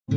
एक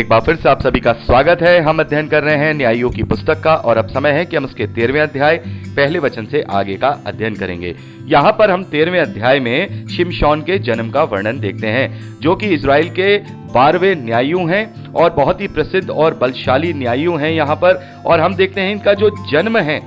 बार फिर से आप सभी का स्वागत है। हम अध्ययन कर रहे हैं न्यायियों की पुस्तक का और अब समय है कि हम उसके 13वें अध्याय पहले वचन से आगे का अध्ययन करेंगे। यहाँ पर हम 13वें अध्याय में शिमशोन के जन्म का वर्णन देखते हैं, जो कि इजराइल के 12वें न्यायियों हैं और बहुत ही प्रसिद्ध और बलशाली न्यायियों हैं यहाँ पर। और हम देखते हैं इनका जो जन्म है,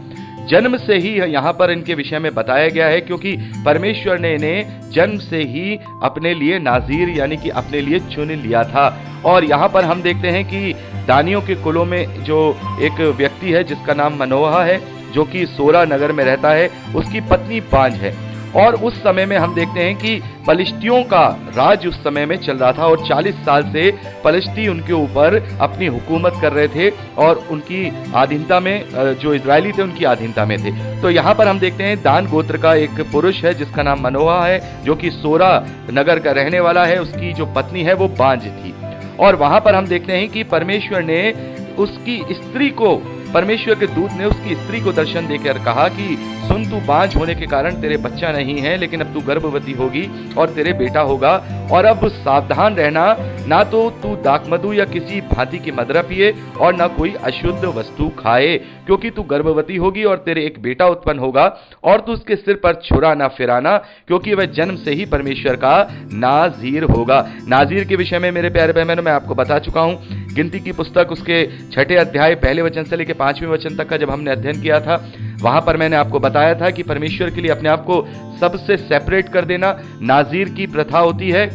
जन्म से ही यहाँ पर इनके विषय में बताया गया है, क्योंकि परमेश्वर ने इन्हें जन्म से ही अपने लिए नाजीर यानी कि अपने लिए चुन लिया था। और यहाँ पर हम देखते हैं कि दानियों के कुलों में जो एक व्यक्ति है जिसका नाम मनोहा है, जो कि सोरा नगर में रहता है, उसकी पत्नी बांझ है। और उस समय में हम देखते हैं कि पलिश्तियों का राज उस समय में चल रहा था और 40 साल से पलिश्ती उनके ऊपर अपनी हुकूमत कर रहे थे और उनकी अधीनता में, जो इजरायली थे उनकी अधीनता में थे। तो यहाँ पर हम देखते हैं दान गोत्र का एक पुरुष है जिसका नाम मनोहा है, जो कि सोरा नगर का रहने वाला है। उसकी जो पत्नी है वो बांझ थी। और वहां पर हम देखते हैं कि परमेश्वर ने उसकी स्त्री को, परमेश्वर के दूत ने उसकी स्त्री को दर्शन देकर कहा कि सुन, तू बांझ होने के कारण तेरे बच्चा नहीं है, लेकिन अब तू गर्भवती होगी और तेरे बेटा होगा। और अब सावधान रहना, ना तो तू दाखमधु या किसी भांति की मदिरा पिए और ना कोई अशुद्ध वस्तु खाए, क्योंकि तू गर्भवती होगी और तेरे एक बेटा उत्पन्न होगा और तू उसके सिर पर छुरा ना फिराना, क्योंकि वह जन्म से ही परमेश्वर का नाजीर होगा। नाजीर के विषय में मेरे प्यारे बहनों मैं आपको बता चुका हूं। गिनती की पुस्तक उसके 6ठे अध्याय पहले वचन से लेकर 5वें वचन तक का जब हमने अध्ययन किया था, वहां पर मैंने आपको बताया था कि परमेश्वर के लिए अपने आप को सबसे सेपरेट कर देना नाजीर की प्रथा होती है।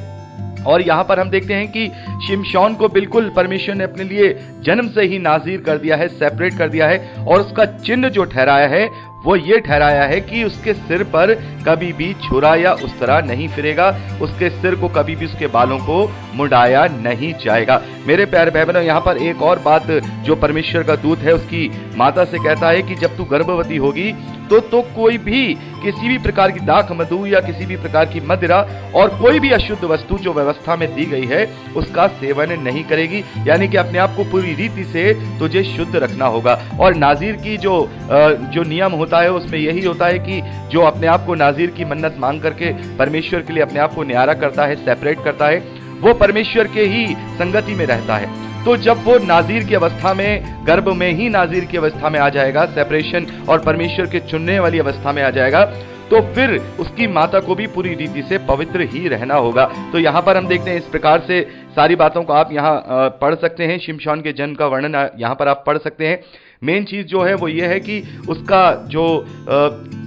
और यहां पर हम देखते हैं कि शिमशोन को बिल्कुल परमेश्वर ने अपने लिए जन्म से ही नाजीर कर दिया है, सेपरेट कर दिया है। और उसका चिन्ह जो ठहराया है वो ये ठहराया है कि उसके सिर पर कभी भी छुरा या उस तरह नहीं फिरेगा, उसके सिर को कभी भी उसके बालों को मुड़ाया नहीं जाएगा। मेरे प्यारे भाई बहनों, यहाँ पर एक और बात जो परमेश्वर का दूत है उसकी माता से कहता है कि जब तू गर्भवती होगी तो कोई भी किसी भी प्रकार की दाख मधु या किसी भी प्रकार की मदिरा और कोई भी अशुद्ध वस्तु जो व्यवस्था में दी गई है उसका सेवन नहीं करेगी, यानी कि अपने आप को पूरी रीति से तुझे शुद्ध रखना होगा। और नाजीर की जो नियम होता है उसमें यही होता है कि जो अपने आप को नाजीर की मन्नत मांग करके परमेश्वर के लिए अपने आप को न्यारा करता है, सेपरेट करता है, वो परमेश्वर के ही संगति में रहता है। तो जब वो नाजीर की अवस्था में, गर्भ में ही नाजीर की अवस्था में आ जाएगा, सेपरेशन और परमेश्वर के चुनने वाली अवस्था में आ जाएगा, तो फिर उसकी माता को भी पूरी रीति से पवित्र ही रहना होगा। तो यहाँ पर हम देखते हैं इस प्रकार से सारी बातों को आप यहाँ पढ़ सकते हैं। शिमशोन के जन्म का वर्णन यहाँ पर आप पढ़ सकते हैं। मेन चीज जो है वो ये है कि उसका जो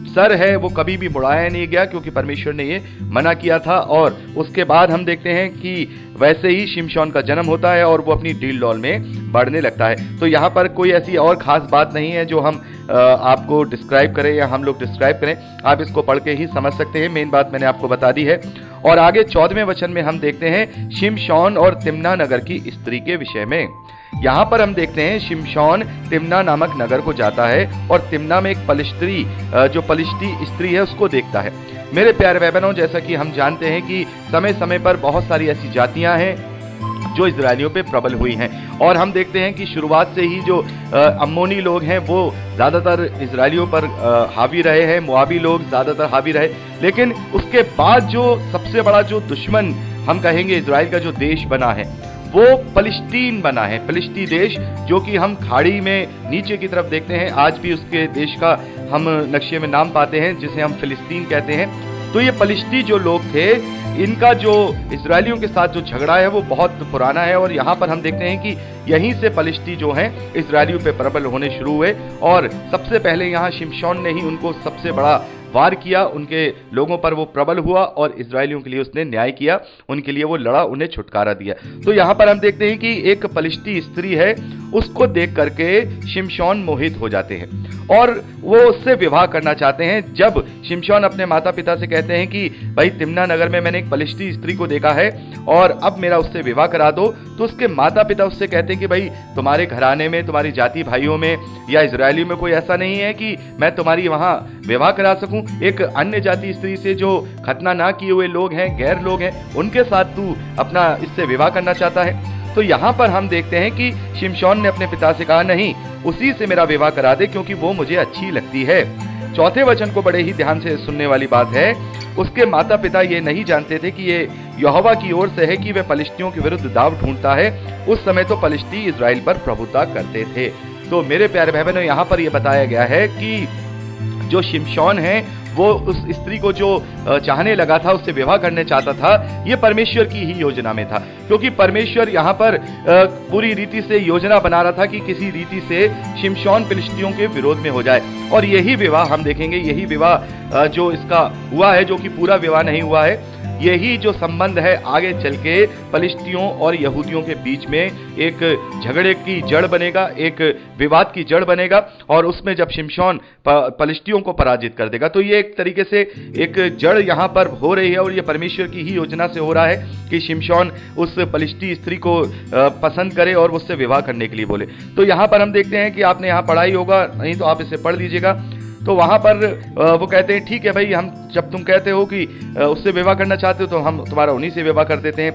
सर है वो कभी भी मुड़ाया नहीं गया, क्योंकि परमेश्वर ने ये मना किया था। और उसके बाद हम देखते हैं कि वैसे ही शिमशोन का जन्म होता है और वो अपनी डील डॉल में बढ़ने लगता है। तो यहाँ पर कोई ऐसी और खास बात नहीं है जो हम आपको डिस्क्राइब करें या हम लोग डिस्क्राइब करें, आप इसको पढ़ के ही समझ सकते हैं। मेन बात मैंने आपको बता दी है। और आगे 14वें वचन में हम देखते हैं शिमशोन और तिम्ना नगर की स्त्री के विषय में। यहाँ पर हम देखते हैं शिमशोन तिम्ना नामक नगर को जाता है और तिम्ना में एक जो पलिश्ती स्त्री है उसको देखता है। मेरे प्यारे भाई बहनों, जैसा कि हम जानते हैं कि समय समय पर बहुत सारी ऐसी जातियां हैं जो इजरायलियों पे प्रबल हुई हैं। और हम देखते हैं कि शुरुआत से ही जो अम्मोनी लोग हैं वो ज्यादातर इजरायलियों पर हावी रहे हैं, मुआबी लोग ज्यादातर हावी रहे। लेकिन उसके बाद जो सबसे बड़ा जो दुश्मन हम कहेंगे इजराइल का जो देश बना है वो पलिश्तीन बना है, पलिश्ती देश, जो कि हम खाड़ी में नीचे की तरफ देखते हैं। आज भी उसके देश का हम नक्शे में नाम पाते हैं जिसे हम फिलिस्तीन कहते हैं। तो ये पलिश्ती जो लोग थे, इनका जो इजरायलियों के साथ जो झगड़ा है वो बहुत पुराना है। और यहाँ पर हम देखते हैं कि यहीं से पलिश्ती जो हैं इजरायलियों पे प्रबल होने शुरू हुए। और सबसे पहले यहाँ शिमशोन ने ही उनको सबसे बड़ा वार किया, उनके लोगों पर वो प्रबल हुआ और इजरायलियों के लिए उसने न्याय किया, उनके लिए वो लड़ा, उन्हें छुटकारा दिया। तो यहाँ पर हम देखते हैं कि एक पलिश्ती स्त्री है, उसको देख करके शिमशोन मोहित हो जाते हैं और वो उससे विवाह करना चाहते हैं। जब शिमशोन अपने माता पिता से कहते हैं कि भाई तिम्ना नगर में मैंने एक पलिश्ती स्त्री को देखा है और अब मेरा उससे विवाह करा दो, तो उसके माता पिता उससे कहते हैं कि भाई तुम्हारे घराने में, तुम्हारी जाति भाइयों में या इजरायली में कोई ऐसा नहीं है कि मैं तुम्हारी वहां विवाह करा सकूं। एक अन्य जाति स्त्री से जो खतना ना किए हुए लोग हैं, गैर लोग हैं, उनके साथ तू अपना इससे विवाह करना चाहता है। तो यहाँ पर हम देखते हैं कि शिमशोन ने अपने पिता से कहा, नहीं, उसी से मेरा विवाह करा दे क्योंकि वो मुझे अच्छी लगती है। चौथे वचन को बड़े ही ध्यान से सुनने वाली बात है। उसके माता पिता ये नहीं जानते थे कि ये यहोवा की ओर से है कि वे पलिश्तियों के विरुद्ध दाव ढूंढता है। उस समय तो पलिश्ती इजराइल पर प्रभुता करते थे। तो मेरे प्यारे भाई बहनों, यहाँ पर यह बताया गया है कि जो शिमशोन है वो उस स्त्री को जो चाहने लगा था, उससे विवाह करने चाहता था, ये परमेश्वर की ही योजना में था। क्योंकि परमेश्वर यहाँ पर पूरी रीति से योजना बना रहा था कि किसी रीति से शिमशोन फिलिस्तियों के विरोध में हो जाए। और यही विवाह हम देखेंगे, यही विवाह जो इसका हुआ है, जो कि पूरा विवाह नहीं हुआ है, यही जो संबंध है आगे चल के फलिस्तियों और यहूदियों के बीच में एक झगड़े की जड़ बनेगा, एक विवाद की जड़ बनेगा। और उसमें जब शिमशोन फलिस्तियों को पराजित कर देगा, तो ये एक तरीके से एक जड़ यहाँ पर हो रही है। और ये परमेश्वर की ही योजना से हो रहा है कि शिमशोन उस फलिस्ती स्त्री को पसंद करे और उससे विवाह करने के लिए बोले। तो यहाँ पर हम देखते हैं कि आपने यहाँ पढ़ा ही होगा, नहीं तो आप इसे पढ़ लीजिएगा। तो वहां पर वो कहते हैं, ठीक है भाई, हम जब तुम कहते हो कि उससे विवाह करना चाहते हो तो हम तुम्हारा उन्हीं से विवाह कर देते हैं।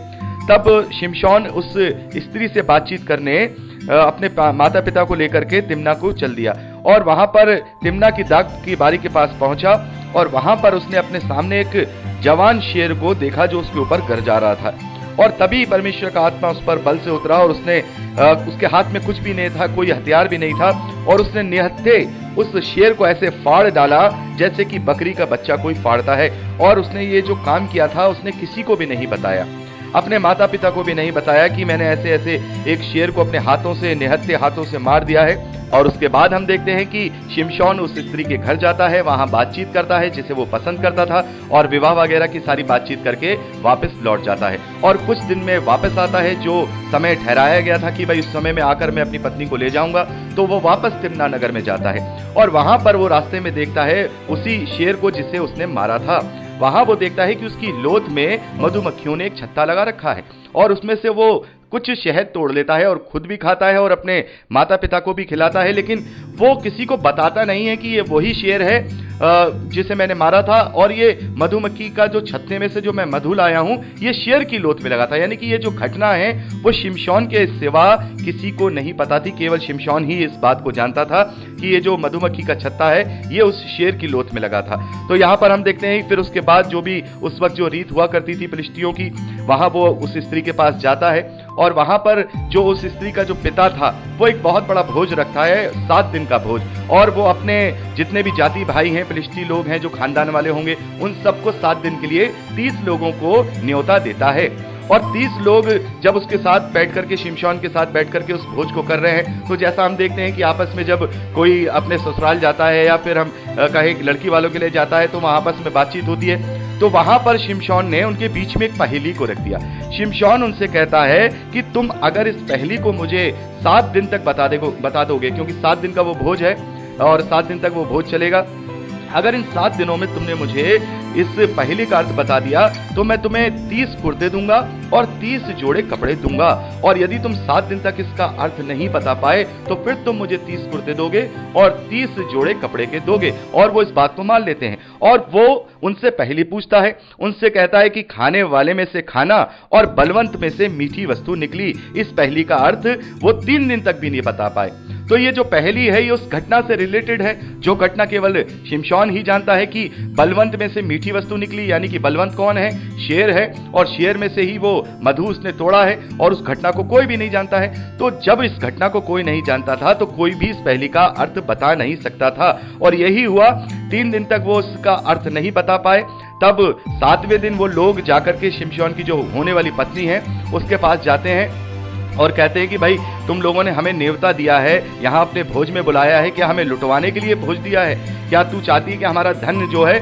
तब शिमशोन उस स्त्री से बातचीत करने अपने माता पिता को लेकर के तिम्ना को चल दिया। और वहां पर तिम्ना की दाग की बारी के पास पहुंचा और वहां पर उसने अपने सामने एक जवान शेर को देखा जो उसके ऊपर गरजा रहा था। और तभी परमेश्वर का आत्मा उस पर बल से उतरा और उसके हाथ में कुछ भी नहीं था, कोई हथियार भी नहीं था, और उसने निहत्थे उस शेर को ऐसे फाड़ डाला जैसे कि बकरी का बच्चा कोई फाड़ता है। और उसने ये जो काम किया था उसने किसी को भी नहीं बताया, अपने माता पिता को भी नहीं बताया कि मैंने ऐसे ऐसे एक शेर को अपने हाथों से, निहत्थे हाथों से मार दिया है। और उसके बाद हम देखते हैं कि शिमशोन उस स्त्री के घर जाता है, वहां बातचीत करता है जिसे वो पसंद करता था, और विवाह वगैरह की सारी बातचीत करके वापस लौट जाता है। और कुछ दिन में वापस आता है, जो समय ठहराया गया था कि भाई उस समय में आकर मैं अपनी पत्नी को ले जाऊंगा। तो वो वापस तिम्ना नगर में जाता है और वहां पर वो रास्ते में देखता है उसी शेर को जिसे उसने मारा था। वहां वो देखता है कि उसकी लोथ में मधुमक्खियों ने एक छत्ता लगा रखा है और उसमें से वो कुछ शहद तोड़ लेता है और खुद भी खाता है और अपने माता पिता को भी खिलाता है। लेकिन वो किसी को बताता नहीं है कि ये वही शेर है जिसे मैंने मारा था, और ये मधुमक्खी का जो छत्ते में से जो मैं मधु लाया हूं, ये शेर की लोथ में लगा था। यानी कि ये जो घटना है वो शिमशोन के सिवा किसी को नहीं पता थी, केवल शिमशोन ही इस बात को जानता था कि ये जो मधुमक्खी का छत्ता है ये उस शेर की लोथ में लगा था। तो यहाँ पर हम देखते हैं फिर उसके बाद जो भी उस वक्त जो रीत हुआ करती थी फिलिस्तियों की, वहां वो उस स्त्री के पास जाता है और वहां पर जो उस स्त्री का जो पिता था वो एक बहुत बड़ा भोज रखता है, 7 दिन का भोज, और वो अपने जितने भी जाति भाई हैं, फिलिस्ती लोग हैं जो खानदान वाले होंगे, उन सबको 7 दिन के लिए 30 लोगों को न्योता देता है। और 30 लोग जब उसके साथ बैठ करके, शिमशोन के साथ बैठ करके उस भोज को कर रहे हैं, तो जैसा हम देखते हैं कि आपस में जब कोई अपने ससुराल जाता है या फिर हम कहें लड़की वालों के लिए जाता है तो वहां आपस में बातचीत होती है। तो वहां पर शिमशोन ने उनके बीच में एक पहेली को रख दिया। शिमशोन उनसे कहता है कि तुम अगर इस पहेली को मुझे 7 दिन तक बता दोगे, क्योंकि 7 दिन का वो भोज है और 7 दिन तक वो भोज चलेगा, अगर इन 7 दिनों में तुमने मुझे इस पहेली का अर्थ बता दिया तो मैं तुम्हें 30 कुर्ते दूंगा और 30 जोड़े कपड़े दूंगा। और यदि तुम 7 दिन तक इसका अर्थ नहीं बता पाए तो फिर तुम मुझे 30 कुर्ते दोगे और 30 जोड़े कपड़े के दोगे। और वो इस बात को मान लेते हैं और वो उनसे पहेली पूछता है, उनसे कहता है कि खाने वाले में से खाना और बलवंत में से मीठी वस्तु निकली। इस पहेली का अर्थ वो 3 दिन तक भी नहीं बता पाए। तो ये जो पहेली है ये उस घटना से रिलेटेड है, जो घटना केवल शिमशोन ही जानता है कि बलवंत में से मीठी वस्तु निकली, यानी कि बलवंत कौन है? शेर है, और शेर में से ही वो मधु उसने तोड़ा है, और उस घटना को कोई भी नहीं जानता है। तो जब इस घटना को कोई नहीं जानता था तो कोई भी इस पहेली का अर्थ बता नहीं सकता था, और यही हुआ। 3 दिन तक वो उसका अर्थ नहीं बता पाए। तब 7वें दिन वो लोग जाकर के शिमशोन की जो होने वाली पत्नी है उसके पास जाते हैं और कहते हैं कि भाई तुम लोगों ने हमें नेवता दिया है, यहाँ अपने भोज में बुलाया है, क्या हमें लुटवाने के लिए भोज दिया है? क्या तू चाहती है कि हमारा धन जो है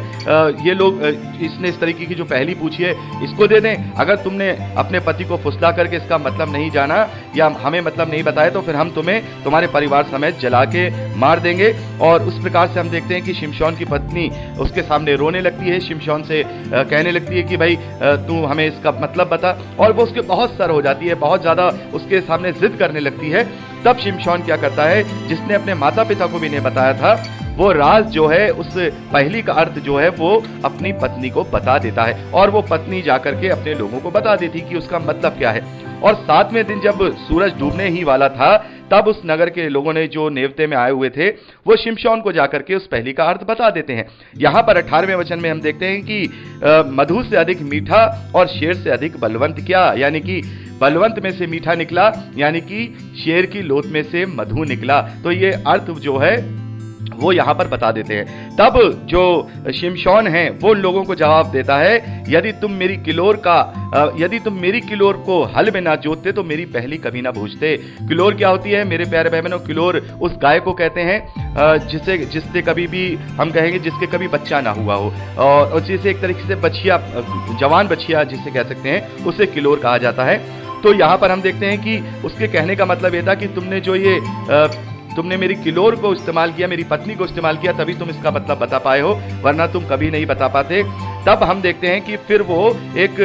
ये लोग, इसने इस तरीके की जो पहेली पूछी है इसको दे दें? अगर तुमने अपने पति को फुसला करके इसका मतलब नहीं जाना या हमें मतलब नहीं बताया तो फिर हम तुम्हें तुम्हारे परिवार समेत जला के मार देंगे। और उस प्रकार से हम देखते हैं कि शिमशोन की पत्नी उसके सामने रोने लगती है, शिमशोन से कहने लगती है कि भाई तू हमें इसका मतलब बता, और वो उसके बहुत सर हो जाती है, बहुत ज्यादा उसके सामने जिद करने लगती है। तब शिमशोन क्या करता है, जिसने अपने माता पिता को भी नहीं बताया था, वो राज जो है, उस पहेली का अर्थ जो है वो अपनी पत्नी को बता देता है और वो पत्नी जाकर के अपने लोगों को बता देती कि उसका मतलब क्या है। और 7वें दिन जब सूरज डूबने ही वाला था, तब उस नगर के लोगों ने, जो नेवते में आए हुए थे, वो शिमशोन को जाकर के उस पहेली का अर्थ बता देते हैं। यहां पर 18वें वचन में हम देखते हैं कि मधु से अधिक मीठा और शेर से अधिक बलवंत क्या, यानी कि बलवंत में से मीठा निकला, यानी कि शेर की लोथ में से मधु निकला। तो ये अर्थ जो है वो यहां पर बता देते हैं। तब जो शिमशोन है वो उन लोगों को जवाब देता है, यदि तुम मेरी किलोर को हल में ना जोतते तो मेरी पहेली कभी ना बूझते। किलोर क्या होती है मेरे प्यारे भाई बहनों? किलोर उस गाय को कहते हैं जिससे कभी भी हम कहेंगे जिसके कभी बच्चा ना हुआ हो, और जिसे एक तरीके से बछिया, जवान बछिया जिसे कह सकते हैं, उसे किलोर कहा जाता है। तो यहाँ पर हम देखते हैं कि उसके कहने का मतलब ये था कि तुमने मेरी किलोर को इस्तेमाल किया, मेरी पत्नी को इस्तेमाल किया, तभी तुम इसका मतलब बता पाए हो, वरना तुम कभी नहीं बता पाते। तब हम देखते हैं कि फिर वो एक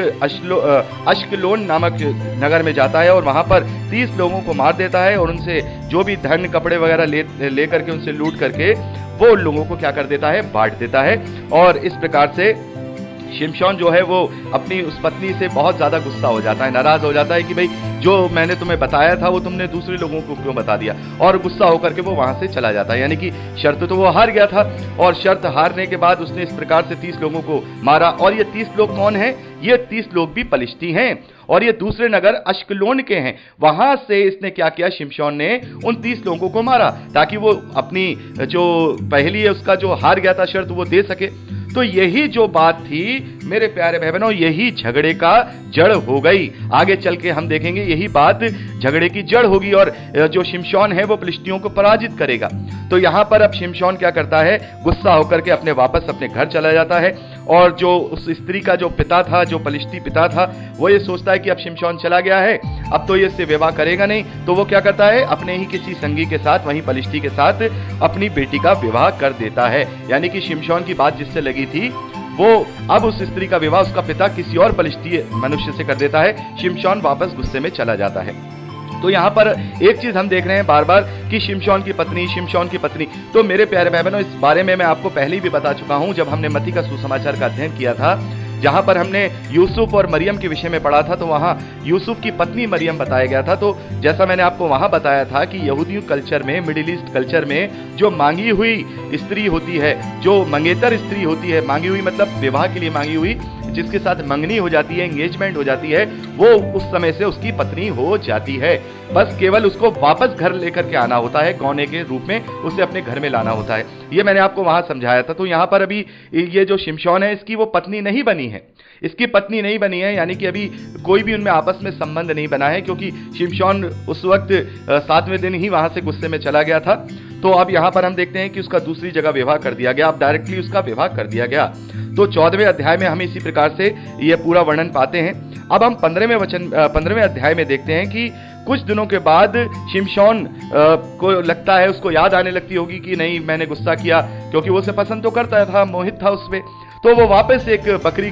अश्कलोन नामक नगर में जाता है और वहां पर 30 लोगों को मार देता है और उनसे जो भी धन कपड़े वगैरह ले करके, उनसे लूट करके वो उन लोगों को क्या कर देता है, बांट देता है। और इस प्रकार से शिमशोन जो है वो अपनी उस पत्नी से बहुत ज्यादा गुस्सा हो जाता है, नाराज हो जाता है कि भाई जो मैंने तुम्हें बताया था वो तुमने दूसरे लोगों को क्यों बता दिया, और गुस्सा होकर के वो वहां से चला जाता है। यानी कि शर्त तो वो हार गया था, और शर्त हारने के बाद उसने इस प्रकार से 30 लोगों को मारा। और ये 30 लोग कौन हैं? ये 30 लोग भी पलिश्ती हैं और ये दूसरे नगर अश्कलोन के हैं। वहां से इसने क्या किया, शिमशोन ने उन 30 लोगों को मारा ताकि वो अपनी जो पहेली है उसका जो हार गया था शर्त वो दे सके। तो यही जो बात थी मेरे प्यारे भाई बहनों, यही झगड़े का जड़ हो गई। आगे चल के हम देखेंगे यही बात झगड़े की जड़ होगी और जो शिमशोन है वो पलिश्तियों को पराजित करेगा। तो यहां पर अब शिमशोन क्या करता है, गुस्सा होकर के वापस अपने घर चला जाता है। और जो उस स्त्री का जो पिता था, जो पलिश्ती पिता था, वो ये सोचता है कि अब शिमशोन चला गया है, अब तो ये इससे विवाह करेगा नहीं। तो वो क्या करता है, अपने ही किसी संगी के साथ, वहीं पलिश्ती के साथ अपनी बेटी का विवाह कर देता है। यानी कि शिमशोन की बात जिससे लगी थी वो अब उस स्त्री का विवाह उसका पिता किसी और पलिश्ती मनुष्य से कर देता है। शिमशोन वापस गुस्से में चला जाता है। तो यहाँ पर एक चीज हम देख रहे हैं बार बार कि शिमशोन की पत्नी। तो मेरे प्यारे भाई बहनों, इस बारे में मैं आपको पहले ही भी बता चुका हूं जब हमने मत्ती का सुसमाचार का अध्ययन किया था, जहां पर हमने यूसुफ और मरियम के विषय में पढ़ा था। तो वहां यूसुफ की पत्नी मरियम बताया गया था। तो जैसा मैंने आपको वहां बताया था कि यहूदी कल्चर में, मिडिल ईस्ट कल्चर में जो मांगी हुई स्त्री होती है, जो मंगेतर स्त्री होती है, मांगी हुई मतलब विवाह के लिए मांगी हुई, जिसके साथ मंगनी हो जाती है, एंगेजमेंट हो जाती है, वो उस समय से उसकी पत्नी हो जाती है। बस केवल उसको वापस घर लेकर के आना होता है, गौने के रूप में उसे अपने घर में लाना होता है। ये मैंने आपको वहां समझाया था। तो यहाँ पर अभी ये जो शिमशोन है, इसकी वो पत्नी नहीं बनी है, इसकी पत्नी नहीं बनी है, यानी कि अभी कोई भी उनमें आपस में संबंध नहीं बना है, क्योंकि शिमशोन उस वक्त 7वें दिन ही वहां से गुस्से में चला गया था। तो अब यहाँ पर हम देखते हैं कि उसका दूसरी जगह विवाह कर दिया गया, अब डायरेक्टली उसका विवाह कर दिया गया। तो 14वें अध्याय में हम इसी प्रकार से ये पूरा वर्णन पाते हैं। अब हम 15वें अध्याय में देखते हैं कि कुछ दिनों के बाद शिमशोन को लगता है, उसको याद आने लगती होगी कि नहीं, मैंने गुस्सा किया, क्योंकि वो उसे पसंद तो करता था, मोहित था उसमें। तो वो वापस एक बकरी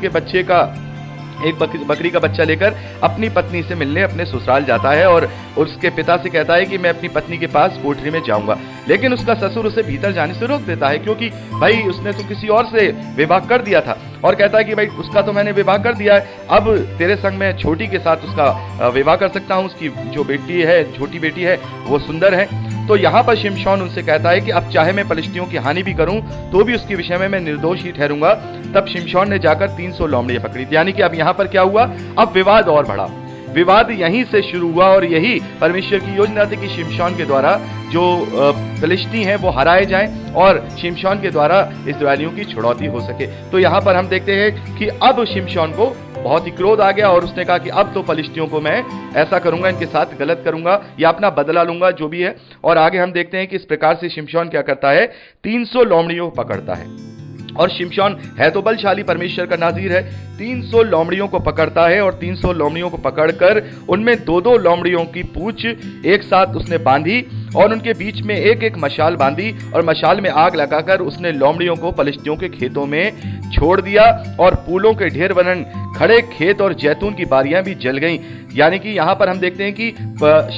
का बच्चा लेकर अपनी पत्नी से मिलने अपने ससुराल जाता है और उसके पिता से कहता है कि मैं अपनी पत्नी के पास कोठरी में जाऊंगा। लेकिन उसका ससुर उसे भीतर जाने से रोक देता है, क्योंकि भाई उसने तो किसी और से विवाह कर दिया था, और कहता है कि भाई उसका तो मैंने विवाह कर दिया है, अब तेरे संग में छोटी के साथ उसका विवाह कर सकता हूं, उसकी जो बेटी है, छोटी बेटी है, वो सुंदर है। तो यहाँ पर शिमशोन उनसे कहता है कि अब चाहे मैं पलिश्तियों की हानि भी करूं तो भी उसके विषय में मैं निर्दोष ही ठहरूंगा। तब शिमशोन ने जाकर 300 लोमड़ियां पकड़ी। यानी कि अब यहाँ पर क्या हुआ, अब विवाद और बढ़ा, विवाद यहीं से शुरू हुआ, और यही परमेश्वर की योजना थी कि शिमशोन के द्वारा जो फिलिस्ती हैं वो हराए जाएं और शिमशोन के द्वारा इस्राएलियों की छुड़ौती हो सके। तो यहाँ पर हम देखते हैं कि अब शिमशोन को बहुत ही क्रोध आ गया और उसने कहा कि अब तो फिलिस्तियों को मैं ऐसा करूंगा, इनके साथ गलत करूंगा या अपना बदला लूंगा, जो भी है। और आगे हम देखते हैं कि इस प्रकार से शिमशोन क्या करता है, 300 लोमड़ियों को पकड़ता है। और शिमशोन है तो बलशाली, परमेश्वर का नाज़ीर है, 300 लोमड़ियों को पकड़ता है और 300 लोमड़ियों को पकड़कर उनमें 2-2 लोमड़ियों की पूंछ एक साथ उसने बांधी और उनके बीच में एक मशाल बांधी और मशाल में आग लगाकर उसने लोमड़ियों को पलिश्तियों के खेतों में छोड़ दिया और फूलों के ढेर वरन खड़े खेत और जैतून की बारियां भी जल गईं। यानी कि यहां पर हम देखते हैं कि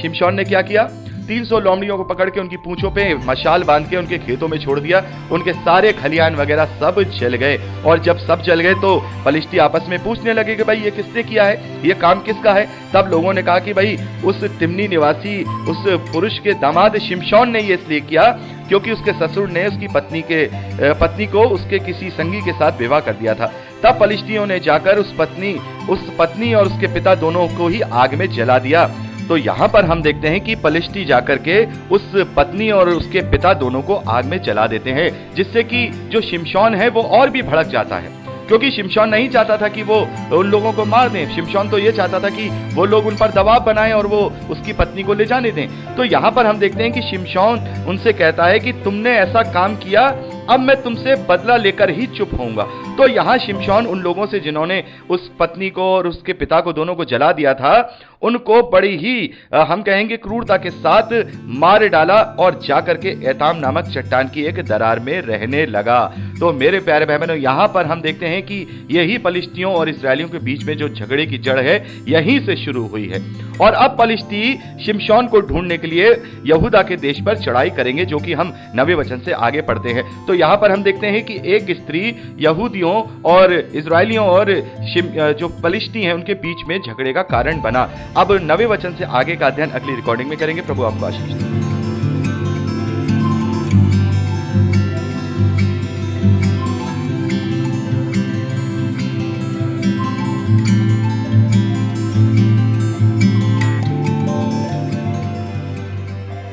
शिमशोन ने क्या किया, 300 लोमड़ियों को पकड़ के उनकी पूंछों पे मशाल बांध के उनके खेतों में छोड़ दिया। उनके सारे खलियान वगैरह सब जल गए, और जब सब जल गए तो पलिश्ती आपस में पूछने लगे कि भाई ये किसने किया है, ये काम किसका है। तब लोगों ने कहा कि भाई उस तिम्नी निवासी उस पुरुष के दामाद शिमशोन ने ये इसलिए किया क्योंकि उसके ससुर ने उसकी पत्नी को उसके किसी संगी के साथ विवाह कर दिया था। तब पलिश्तियों ने जाकर उस पत्नी और उसके पिता दोनों को ही आग में जला दिया। तो यहाँ पर हम देखते हैं कि पलिश्ती जाकर के उस पत्नी और उसके पिता दोनों को आग में जला देते हैं, जिससे कि जो शिमशोन है वो और भी भड़क जाता है, क्योंकि शिमशोन नहीं चाहता था कि वो उन लोगों को मार दें। शिमशोन तो ये चाहता था कि वो लोग उन पर दबाव बनाएं और वो उसकी पत्नी को ले जाने दें। तो यहाँ पर हम देखते हैं कि शिमशोन उनसे कहता है कि तुमने ऐसा काम किया, अब मैं तुमसे बदला लेकर ही चुप होऊंगा। तो यहाँ शिमशोन उन लोगों से जिन्होंने उस पत्नी को और उसके पिता को दोनों को जला दिया था, उनको बड़ी ही हम कहेंगे क्रूरता के साथ मार डाला और जाकर के एताम नामक चट्टान की एक दरार में रहने लगा। तो मेरे प्यारे भाई बहनों, यहाँ पर हम देखते हैं कि यही पलिश्तियों और इस्राएलियों के बीच में जो झगड़े की जड़ है यहीं से शुरू हुई है। और अब पलिश्ती शिमशोन को ढूंढने के लिए यहूदा के देश पर चढ़ाई करेंगे, जो कि हम नबी वचन से आगे पढ़ते हैं। तो यहाँ पर हम देखते हैं कि एक स्त्री यहूदियों और इजरायलियों और जो पलिश्ती हैं उनके बीच में झगड़े का कारण बना। अब नबी वचन से आगे का अध्ययन अगली रिकॉर्डिंग में करेंगे। प्रभु आपको आशीष दे।